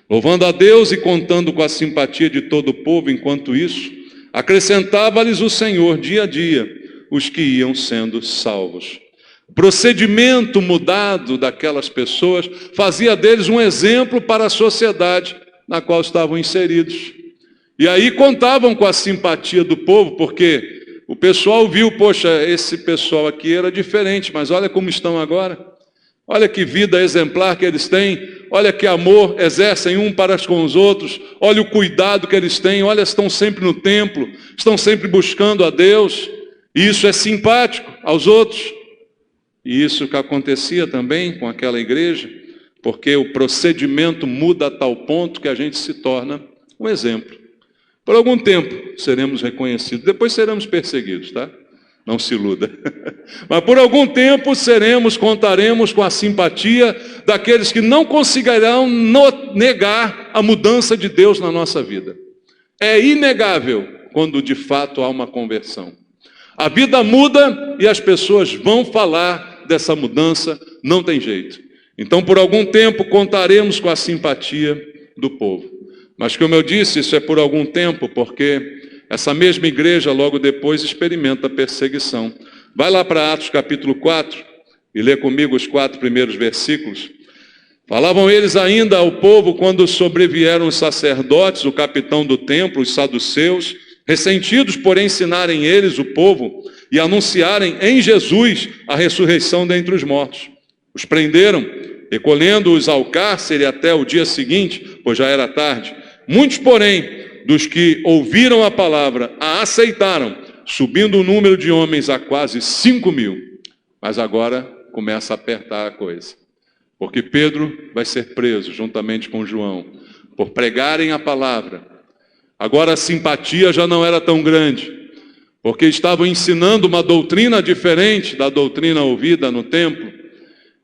louvando a Deus e contando com a simpatia de todo o povo, enquanto isso, acrescentava-lhes o Senhor dia a dia os que iam sendo salvos. O procedimento mudado daquelas pessoas fazia deles um exemplo para a sociedade na qual estavam inseridos. E aí contavam com a simpatia do povo, porque o pessoal viu, poxa, esse pessoal aqui era diferente, mas olha como estão agora. Olha que vida exemplar que eles têm, olha que amor exercem um para com os outros, olha o cuidado que eles têm, olha, estão sempre no templo, estão sempre buscando a Deus, e isso é simpático aos outros. E isso que acontecia também com aquela igreja, porque o procedimento muda a tal ponto que a gente se torna um exemplo. Por algum tempo seremos reconhecidos, depois seremos perseguidos, tá? Não se iluda. Mas por algum tempo contaremos com a simpatia daqueles que não conseguirão negar a mudança de Deus na nossa vida. É inegável quando de fato há uma conversão. A vida muda e as pessoas vão falar dessa mudança, não tem jeito. Então por algum tempo contaremos com a simpatia do povo. Mas como eu disse, isso é por algum tempo, porque essa mesma igreja logo depois experimenta perseguição. Vai lá para Atos capítulo 4 e lê comigo os 4 primeiros versículos. Falavam eles ainda ao povo quando sobrevieram os sacerdotes, o capitão do templo, os saduceus, ressentidos por ensinarem eles, o povo, e anunciarem em Jesus a ressurreição dentre os mortos. Os prenderam, recolhendo-os ao cárcere até o dia seguinte, pois já era tarde. Muitos, porém, dos que ouviram a palavra, a aceitaram, subindo o número de homens a quase 5.000. Mas agora começa a apertar a coisa. Porque Pedro vai ser preso, juntamente com João, por pregarem a palavra. Agora a simpatia já não era tão grande, porque estavam ensinando uma doutrina diferente da doutrina ouvida no templo.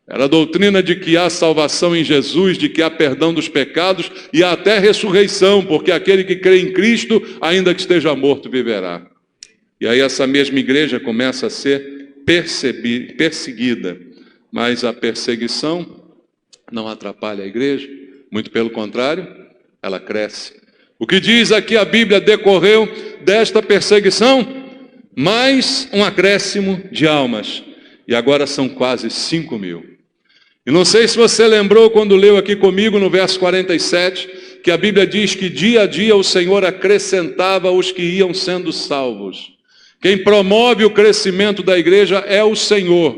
Era a doutrina de que há salvação em Jesus, de que há perdão dos pecados e há até ressurreição, porque aquele que crê em Cristo, ainda que esteja morto, viverá. E aí essa mesma igreja começa a ser perseguida, mas a perseguição não atrapalha a igreja, muito pelo contrário, ela cresce. O que diz aqui a Bíblia decorreu desta perseguição? Mais um acréscimo de almas, e agora são quase 5.000. E não sei se você lembrou quando leu aqui comigo no verso 47, que a Bíblia diz que dia a dia o Senhor acrescentava os que iam sendo salvos. Quem promove o crescimento da igreja é o Senhor.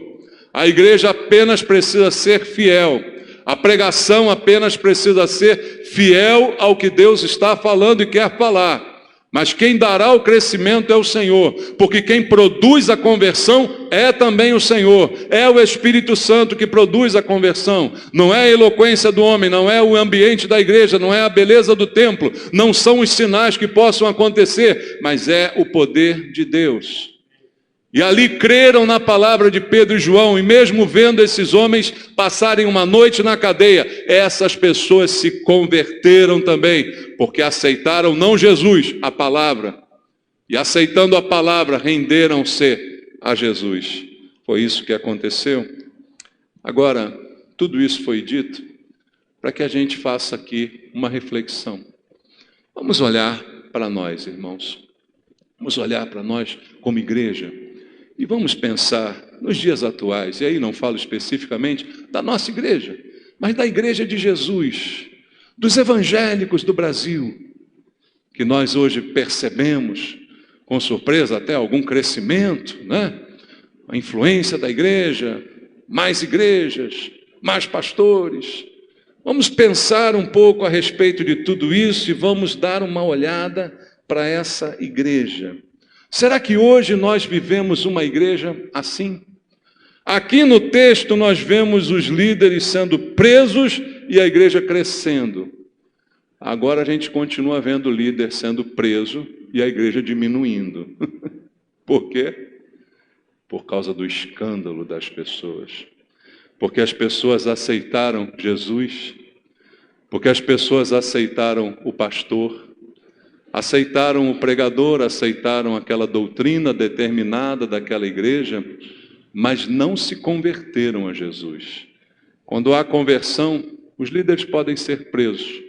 A igreja apenas precisa ser fiel. A pregação apenas precisa ser fiel ao que Deus está falando e quer falar. Mas quem dará o crescimento é o Senhor, porque quem produz a conversão é também o Senhor, é o Espírito Santo que produz a conversão, não é a eloquência do homem, não é o ambiente da igreja, não é a beleza do templo, não são os sinais que possam acontecer, mas é o poder de Deus. E ali creram na palavra de Pedro e João, e mesmo vendo esses homens passarem uma noite na cadeia, essas pessoas se converteram também, porque aceitaram não Jesus, a palavra, e aceitando a palavra, renderam-se a Jesus. Foi isso que aconteceu. Agora, tudo isso foi dito para que a gente faça aqui uma reflexão. Vamos olhar para nós, irmãos. Vamos olhar para nós como igreja. E vamos pensar nos dias atuais, e aí não falo especificamente da nossa igreja, mas da igreja de Jesus, dos evangélicos do Brasil, que nós hoje percebemos, com surpresa até algum crescimento, né? A influência da igreja, mais igrejas, mais pastores. Vamos pensar um pouco a respeito de tudo isso e vamos dar uma olhada para essa igreja. Será que hoje nós vivemos uma igreja assim? Aqui no texto nós vemos os líderes sendo presos e a igreja crescendo. Agora a gente continua vendo o líder sendo preso e a igreja diminuindo. Por quê? Por causa do escândalo das pessoas. Porque as pessoas aceitaram Jesus, porque as pessoas aceitaram o pastor, aceitaram o pregador, aceitaram aquela doutrina determinada daquela igreja, mas não se converteram a Jesus. Quando há conversão, os líderes podem ser presos.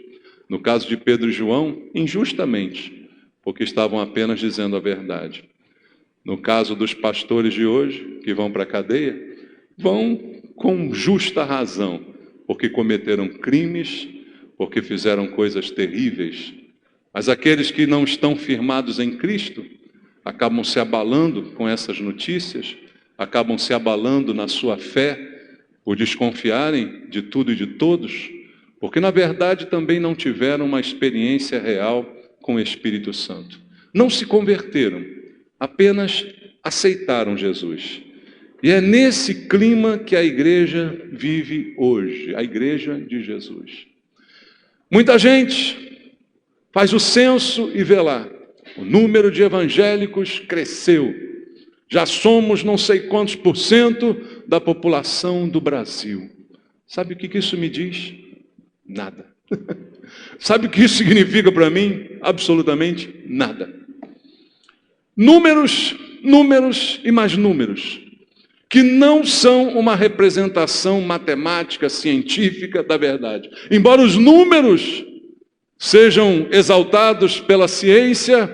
No caso de Pedro e João, injustamente, porque estavam apenas dizendo a verdade. No caso dos pastores de hoje, que vão para a cadeia, vão com justa razão, porque cometeram crimes, porque fizeram coisas terríveis. Mas aqueles que não estão firmados em Cristo, acabam se abalando com essas notícias, acabam se abalando na sua fé, por desconfiarem de tudo e de todos, porque na verdade também não tiveram uma experiência real com o Espírito Santo. Não se converteram, apenas aceitaram Jesus. E é nesse clima que a igreja vive hoje, a igreja de Jesus. Muita gente faz o censo e vê lá, o número de evangélicos cresceu. Já somos não sei quantos % da população do Brasil. Sabe o que isso me diz? Nada. Sabe o que isso significa para mim? Absolutamente nada. Números, números e mais números, que não são uma representação matemática, científica da verdade. Embora os números sejam exaltados pela ciência,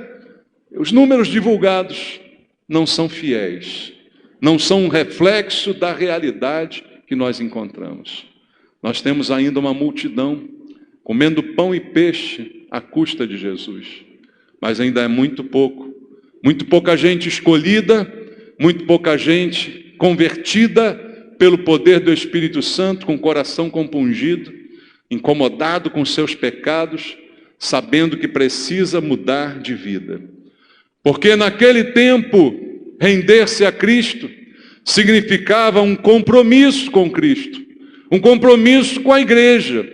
os números divulgados não são fiéis, não são um reflexo da realidade que nós encontramos. Nós temos ainda uma multidão comendo pão e peixe à custa de Jesus, mas ainda é muito pouca gente escolhida, muito pouca gente convertida pelo poder do Espírito Santo, com o coração compungido, incomodado com seus pecados, sabendo que precisa mudar de vida. Porque naquele tempo, render-se a Cristo significava um compromisso com Cristo, um compromisso com a igreja.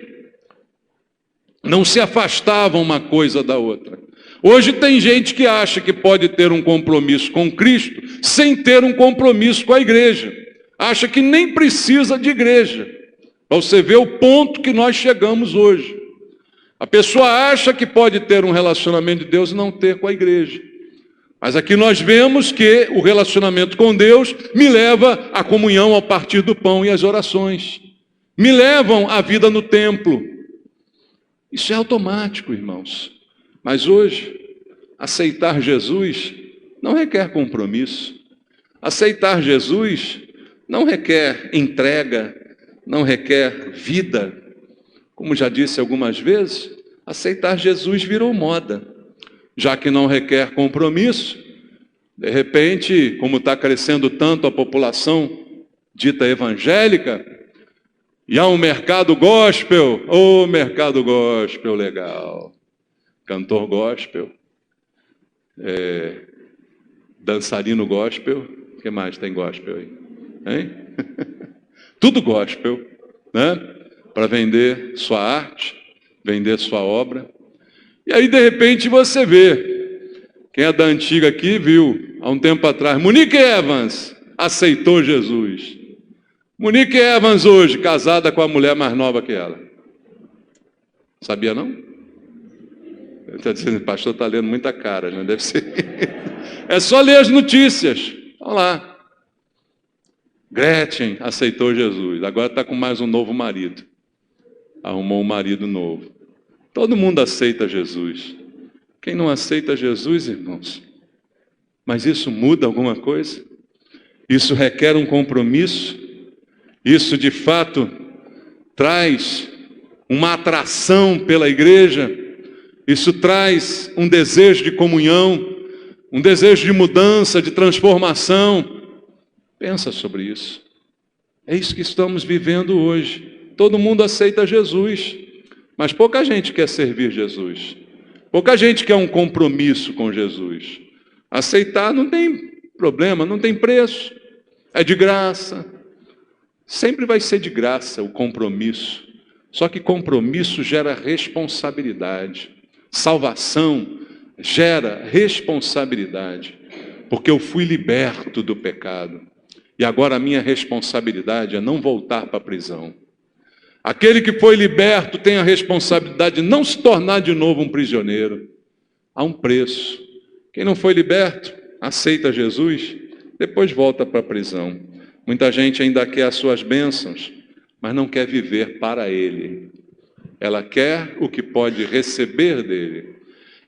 Não se afastavam uma coisa da outra. Hoje tem gente que acha que pode ter um compromisso com Cristo sem ter um compromisso com a igreja. Acha que nem precisa de igreja. Para você ver o ponto que nós chegamos hoje. A pessoa acha que pode ter um relacionamento de Deus e não ter com a igreja. Mas aqui nós vemos que o relacionamento com Deus me leva à comunhão ao partir do pão e às orações. Me levam à vida no templo. Isso é automático, irmãos. Mas hoje, aceitar Jesus não requer compromisso. Aceitar Jesus não requer entrega, não requer vida. Como já disse algumas vezes, aceitar Jesus virou moda. Já que não requer compromisso, de repente, como está crescendo tanto a população dita evangélica, e há um mercado gospel, mercado gospel legal. Cantor gospel, dançarino gospel, o que mais tem gospel aí? Hein? Tudo gospel, né? Para vender sua arte, vender sua obra. E aí, de repente, você vê, quem é da antiga aqui viu, há um tempo atrás, Monique Evans aceitou Jesus. Monique Evans hoje, casada com a mulher mais nova que ela. Sabia não? Está dizendo, o pastor está lendo muita cara, não deve ser. É só ler as notícias. Olha lá. Gretchen aceitou Jesus. Agora está com mais um novo marido. Arrumou um marido novo. Todo mundo aceita Jesus. Quem não aceita Jesus, irmãos? Mas isso muda alguma coisa? Isso requer um compromisso? Isso, de fato, traz uma atração pela igreja? Isso traz um desejo de comunhão, um desejo de mudança, de transformação. Pensa sobre isso. É isso que estamos vivendo hoje. Todo mundo aceita Jesus, mas pouca gente quer servir Jesus. Pouca gente quer um compromisso com Jesus. Aceitar não tem problema, não tem preço. É de graça. Sempre vai ser de graça o compromisso. Só que compromisso gera responsabilidade. Salvação gera responsabilidade, porque eu fui liberto do pecado. E agora a minha responsabilidade é não voltar para a prisão. Aquele que foi liberto tem a responsabilidade de não se tornar de novo um prisioneiro. Há um preço. Quem não foi liberto, aceita Jesus, depois volta para a prisão. Muita gente ainda quer as suas bênçãos, mas não quer viver para Ele. Ela quer o que pode receber dele.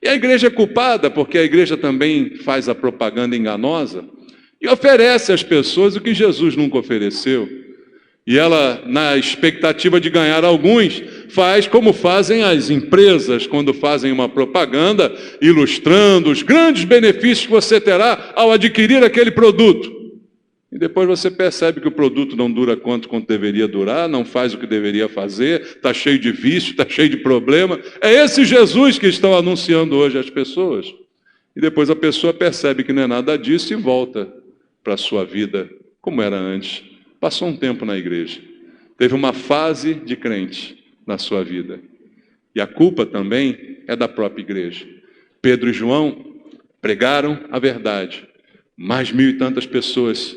E a igreja é culpada porque a igreja também faz a propaganda enganosa e oferece às pessoas o que Jesus nunca ofereceu. E ela, na expectativa de ganhar alguns, faz como fazem as empresas quando fazem uma propaganda, ilustrando os grandes benefícios que você terá ao adquirir aquele produto. E depois você percebe que o produto não dura quanto deveria durar, não faz o que deveria fazer, está cheio de vício, está cheio de problema. É esse Jesus que estão anunciando hoje às pessoas. E depois a pessoa percebe que não é nada disso e volta para a sua vida como era antes. Passou um tempo na igreja, teve uma fase de crente na sua vida. E a culpa também é da própria igreja. Pedro e João pregaram a verdade. Mais 1.000 e tantas pessoas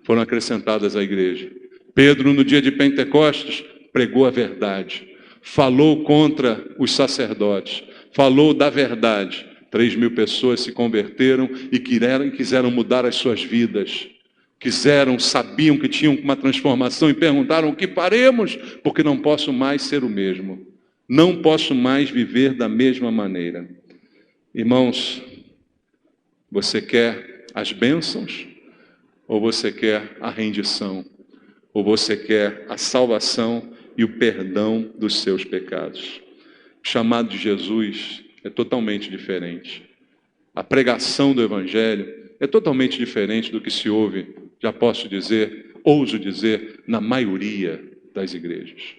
foram acrescentadas à igreja. Pedro, no dia de Pentecostes, pregou a verdade. Falou contra os sacerdotes. Falou da verdade. 3.000 pessoas se converteram e quiseram mudar as suas vidas. Sabiam que tinham uma transformação e perguntaram: o que faremos? Porque não posso mais ser o mesmo. Não posso mais viver da mesma maneira. Irmãos, você quer as bênçãos? Ou você quer a rendição? Ou você quer a salvação e o perdão dos seus pecados? O chamado de Jesus é totalmente diferente. A pregação do Evangelho é totalmente diferente do que se ouve, já posso dizer, ouso dizer, na maioria das igrejas.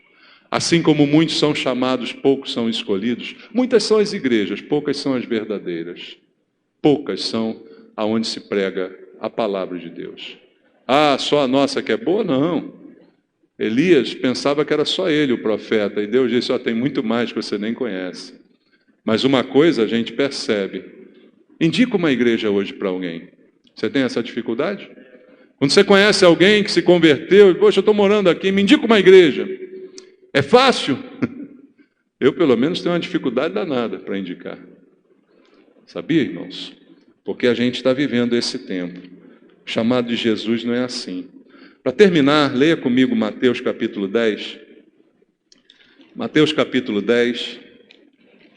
Assim como muitos são chamados, poucos são escolhidos, muitas são as igrejas, poucas são as verdadeiras. Poucas são aonde se prega a palavra de Deus. Ah, só a nossa que é boa? Não. Elias pensava que era só ele o profeta, e Deus disse: ó, tem muito mais que você nem conhece. Mas uma coisa a gente percebe. Indica uma igreja hoje para alguém. Você tem essa dificuldade? Quando você conhece alguém que se converteu, e, poxa, eu estou morando aqui, me indica uma igreja. É fácil? Eu, pelo menos, tenho uma dificuldade danada para indicar. Sabia, irmãos? Porque a gente está vivendo esse tempo. O chamado de Jesus não é assim. Para terminar, leia comigo Mateus capítulo 10. Mateus capítulo 10,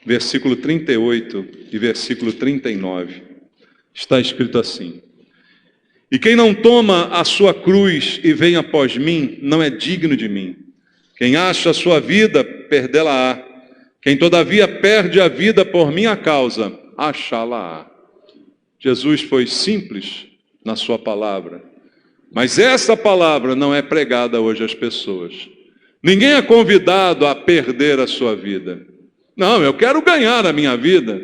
versículo 38 e versículo 39. Está escrito assim: e quem não toma a sua cruz e vem após mim, não é digno de mim. Quem acha a sua vida, perdê-la-á. Quem todavia perde a vida por minha causa, achá-la-á. Jesus foi simples na sua palavra, mas essa palavra não é pregada hoje às pessoas. Ninguém é convidado a perder a sua vida. Não, eu quero ganhar a minha vida.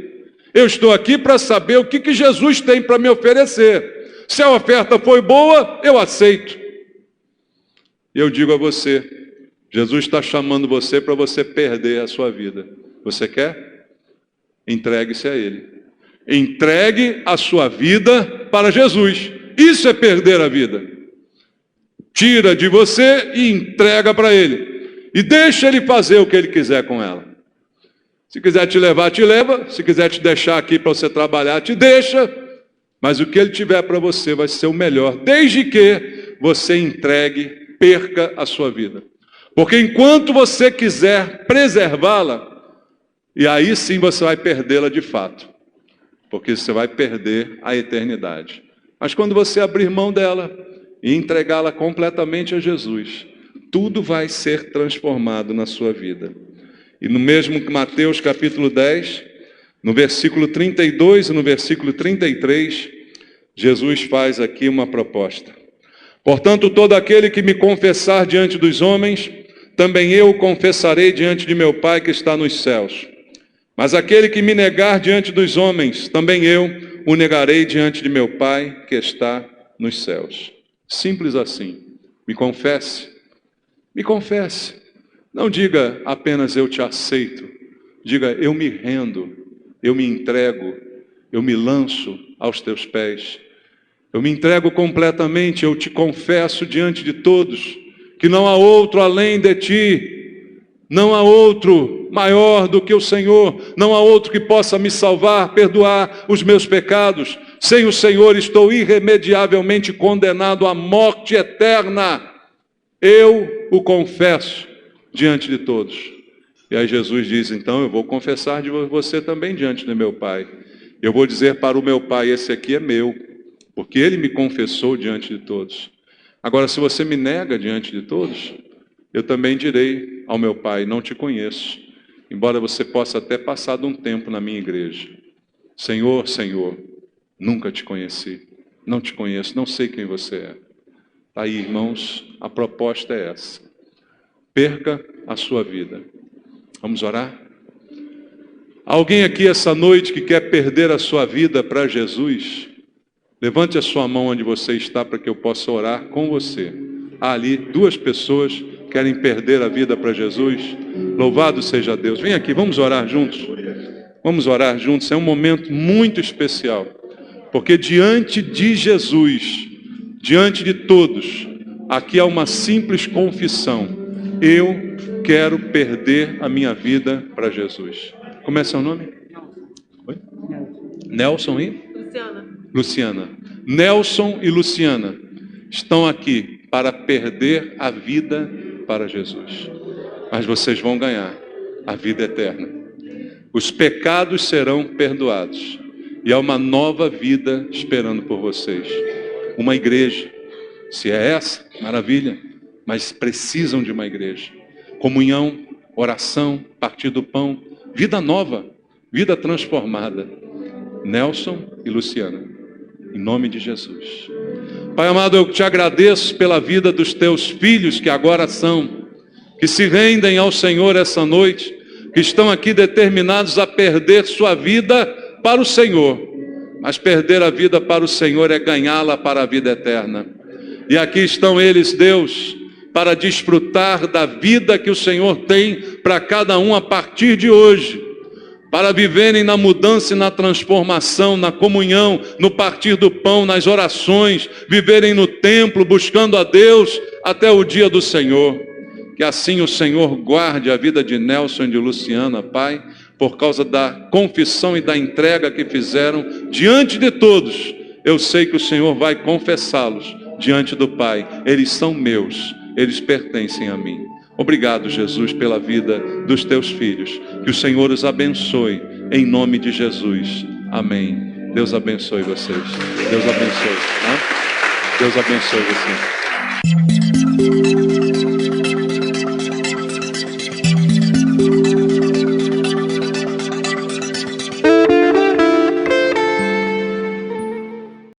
Eu estou aqui para saber o que Jesus tem para me oferecer. Se a oferta foi boa, eu aceito. E eu digo a você, Jesus está chamando você para você perder a sua vida. Você quer? Entregue-se a Ele. Entregue a sua vida para Jesus. Isso é perder a vida. Tira de você e entrega para Ele. E deixa Ele fazer o que Ele quiser com ela. Se quiser te levar, te leva. Se quiser te deixar aqui para você trabalhar, te deixa. Mas o que Ele tiver para você vai ser o melhor, desde que você entregue, perca a sua vida. Porque enquanto você quiser preservá-la, e aí sim você vai perdê-la de fato. Porque você vai perder a eternidade. Mas quando você abrir mão dela e entregá-la completamente a Jesus, tudo vai ser transformado na sua vida. E no mesmo Mateus capítulo 10, no versículo 32 e no versículo 33, Jesus faz aqui uma proposta. Portanto, todo aquele que me confessar diante dos homens, também eu o confessarei diante de meu Pai que está nos céus. Mas aquele que me negar diante dos homens, também eu o negarei diante de meu Pai que está nos céus. Simples assim. Me confesse. Me confesse. Não diga apenas eu te aceito. Diga eu me rendo, eu me entrego, eu me lanço aos teus pés. Eu me entrego completamente, eu te confesso diante de todos que não há outro além de ti. Não há outro maior do que o Senhor. Não há outro que possa me salvar, perdoar os meus pecados. Sem o Senhor estou irremediavelmente condenado à morte eterna. Eu o confesso diante de todos. E aí Jesus diz, então eu vou confessar de você também diante do meu Pai. Eu vou dizer para o meu Pai, esse aqui é meu, porque ele me confessou diante de todos. Agora, se você me nega diante de todos, eu também direi ao meu Pai, não te conheço, embora você possa até passar de um tempo na minha igreja. Senhor, Senhor, nunca te conheci, não te conheço, não sei quem você é. Aí, irmãos, a proposta é essa. Perca a sua vida. Vamos orar? Alguém aqui essa noite que quer perder a sua vida para Jesus? Levante a sua mão onde você está para que eu possa orar com você. Há ali 2 pessoas que querem perder a vida para Jesus. Louvado seja Deus. Vem aqui, vamos orar juntos. Vamos orar juntos. É um momento muito especial. Porque diante de Jesus, diante de todos, aqui há uma simples confissão. Eu quero perder a minha vida para Jesus. Como é seu nome? Oi? Nelson e? Luciana. Nelson e Luciana estão aqui para perder a vida para Jesus. Mas vocês vão ganhar a vida eterna. Os pecados serão perdoados. E há uma nova vida esperando por vocês. Uma igreja. Se é essa, maravilha. Mas precisam de uma igreja. Comunhão, oração, partir do pão. Vida nova, vida transformada. Nelson e Luciana, em nome de Jesus. Pai amado, eu te agradeço pela vida dos teus filhos que agora são, que se rendem ao Senhor essa noite, que estão aqui determinados a perder sua vida para o Senhor. Mas perder a vida para o Senhor é ganhá-la para a vida eterna. E aqui estão eles, Deus, para desfrutar da vida que o Senhor tem para cada um a partir de hoje, para viverem na mudança e na transformação, na comunhão, no partir do pão, nas orações, viverem no templo, buscando a Deus até o dia do Senhor. Que assim o Senhor guarde a vida de Nelson e de Luciana, Pai, por causa da confissão e da entrega que fizeram diante de todos. Eu sei que o Senhor vai confessá-los diante do Pai. Eles são meus. Eles pertencem a mim. Obrigado, Jesus, pela vida dos teus filhos. Que o Senhor os abençoe, em nome de Jesus. Amém. Deus abençoe vocês. Deus abençoe. Né? Deus abençoe vocês.